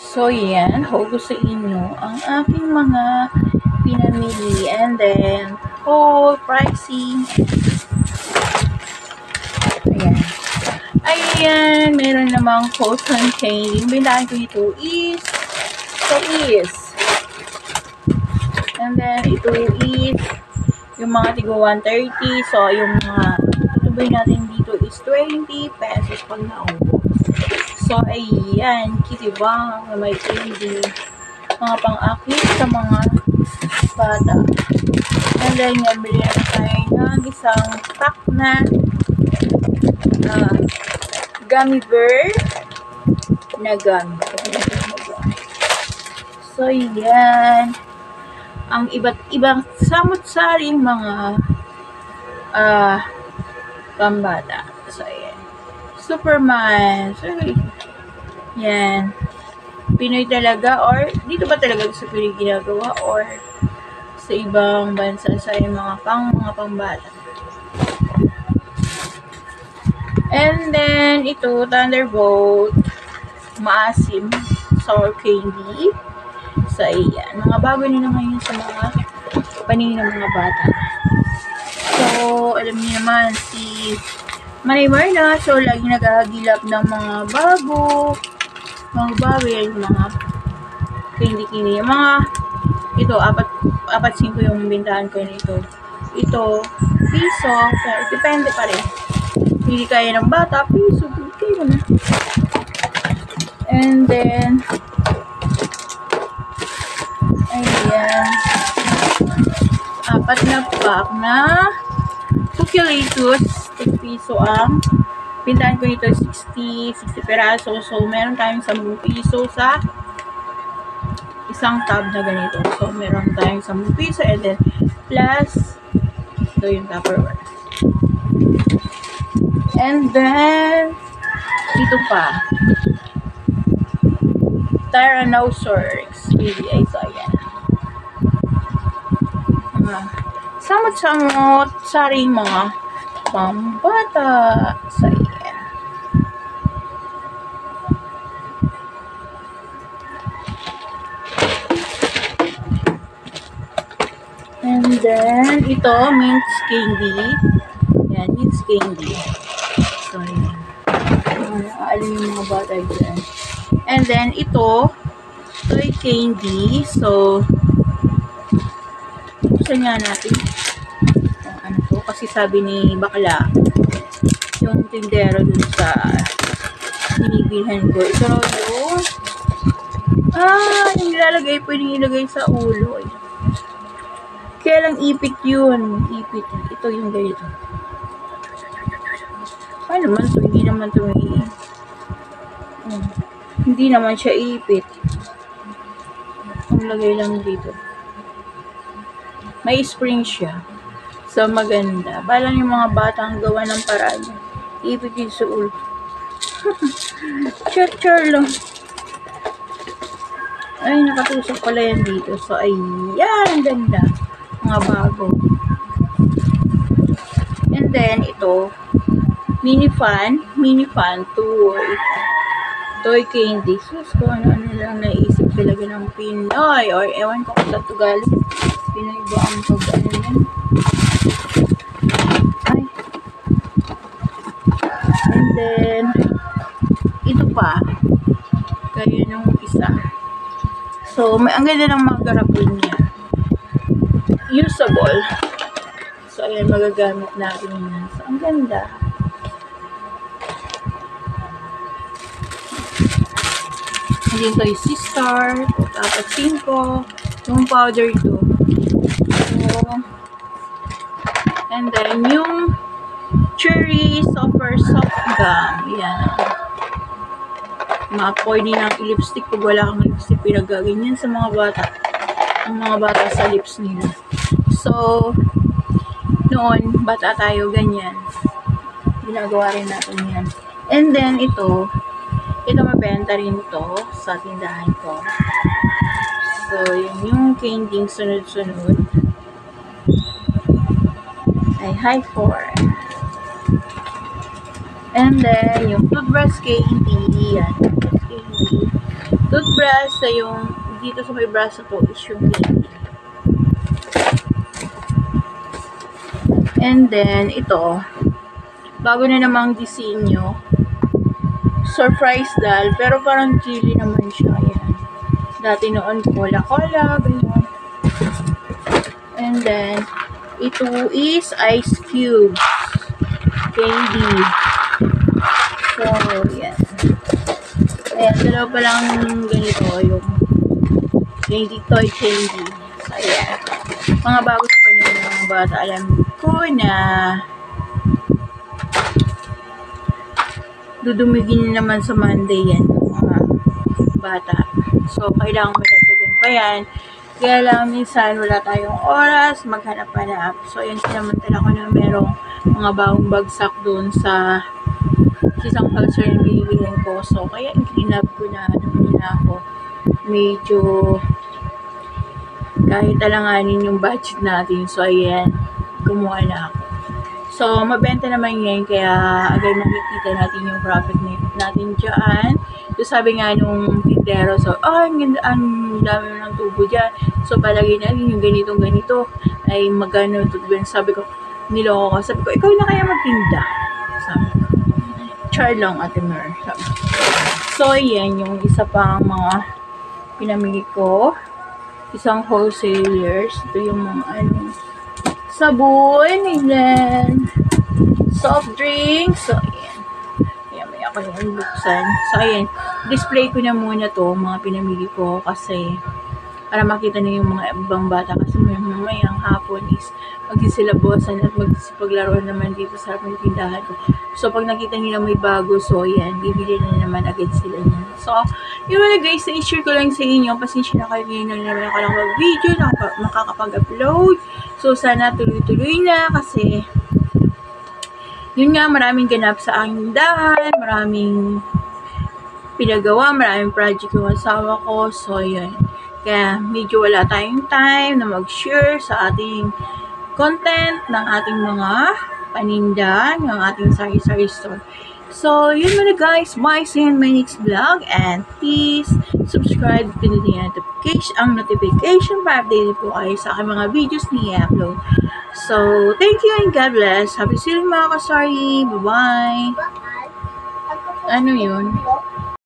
So, yan. Hope sa inyo ang aking mga pinamili. And then, pricing. Ayan. Ayan. Meron namang cotton candy. Yung bintahan ko ito is and then, ito is yung mga tigo 130. So, yung mga tutuboy natin dito is 20 pesos pag naubos. So, ayan, kitibang na may candy. Mga pang-akit sa mga bata. And then, yan, bili na tayo ng isang pack na gummy bear na gummy. So, yan. Ang iba't ibang samot-saring mga pambata. So, ayan. Superman. So, yan. Pinoy talaga or dito ba talaga sa Pinoy ginagawa or sa ibang bansa sa mga pambata. And then, ito, Thunderbolt. Maasim. Sour candy. So, ayan. Mga bago nila ngayon sa mga paningin ng mga bata. So, alam niyo naman, si Manay Marna, so lagi naghahagilap ng mga bago yan, mga candy. Mga, ito, 4-5 yung bintahan ko nito. Ito, piso, pero depende pa rin. Hindi kaya ng bata, piso, bigay mo na. And then, ayan, 4 na pack na Cuculitus. 10 piso ang pintahan ko nito 60 peraso. So, meron tayong 10 piso sa isang tab na ganito. So, meron tayong 10 piso and then plus ito yung Tupperware. And then dito pa Tyrannosaurus BBI. So, ayan. Samot-samot saring mga pambata. So, ayan. And then, ito, mint candy. Ayan, mint candy. So, ayan. Alam yung mga bata dyan. And then, ito, toy candy. So, buksan nga natin. Ano to? Kasi sabi ni Bakla, yung tindero dun sa binibilhan ko. Ito yung yung nilalagay, pwedeng ilagay sa ulo. Kaya lang ipit yun. Ipit. Ito yung ganito. Ano naman to? Hindi naman to hindi naman siya ipit. Ang lagay lang dito. May spring siya. So, maganda. Balang yung mga batang gawa ng paraan. Ipit yung sa ulo. Char lang. Ay, nakatusok pala yan dito. So, ayan. Ang ganda. Mga bago. And then, ito. Mini fan toy candy. Sus, kung ano lang naisip talaga ng Pinoy. Or, ewan ko kung sa Tugal. Pinoy ba ang pag-ano yan? Ay. And then, ito pa. Kaya nung isa. So, ang ganda ng mga garapon niya. Usable. So, ayan, magagamit natin yan. So, ang ganda. Hindi ito yung C-Star. Tapos 5. Yung powder ito. So, and then, yung cherry soft gum. Yan. Pwede ng lipstick pag wala kang lipstick. Pinagaganyan sa mga bata. Ang mga bata sa lips nila. So, noon, bata tayo, ganyan. Ginagawa rin natin yan. And then, ito mabenta rin to sa tindahan ko. So, yun yung candy sunod-sunod. Ay, high 4. And then, yung toothbrush candy. Yan. Candy. toothbrush sa yung dito sa may braso to is yung candy. And then, ito, bago na namang disenyo, surprise doll, pero parang chili naman siya. Ayan. Dati noon, cola-cola, ganyan. And then, ito is ice cubes. Candy. So, yan. Ayan, dalawa pa lang ganito yung candy, toy candy. So, ayan. Mga bago pa niyo mga bata, alam ko na dudumigin naman sa Monday yan ng mga bata. So, kailangan madagdagan pa yan. Kaya lang minsan wala tayong oras, maghanap-hanap. So, yan sinamantala ko na merong mga bagong bagsak doon sa isang culture na binibilhin ko. So, kaya i-clean up ko na ako. Medyo kahit alanganin yung budget natin. So, ayan, gumawa na ako. So, mabenta naman yan, kaya agad makikita natin yung profit natin dyan. So, sabi nga nung tindero, so, ang dami ng tubo dyan. So, palagay natin yung ganito ay magano. Sabi ko, niloko ko. Sabi ko, ikaw na kaya magtinda. Sabi ko, char lang, Ate Mer. So, yan yung isa pang mga pinamili ko. Isang wholesalers. Ito yung mga sabon, and then soft drinks. So, ayan. Ayan, may ako yung buksan. So, ayan. Display ko na muna to mga pinamili ko kasi para makita na yung mga ibang bata kasi mamayang hapon is magsisilabosan at magsisipaglaro naman dito sa ating tindahan ko. So, pag nakita nila may bago, so, yan, bibili na naman agad sila niyan. So, yun na guys, i-share ko lang sa inyo. Pasensya na kayo ngayon na naman ako lang mag-video, makakapag-upload. So, sana tuloy-tuloy na kasi yun nga, maraming ganap sa aking tindahan, maraming pinagawa, maraming project yung asawa ko. So, yun. Kaya medyo wala tayong time na mag-share sa ating content ng ating mga paninda, ng ating sari-sari store. So, yun muna guys. Bye. See you in my next vlog. And please subscribe to the notification para updated po kayo sa aking mga videos na i-upload. So, thank you and God bless. Happy selling mga kasari. Bye-bye. Ano yun?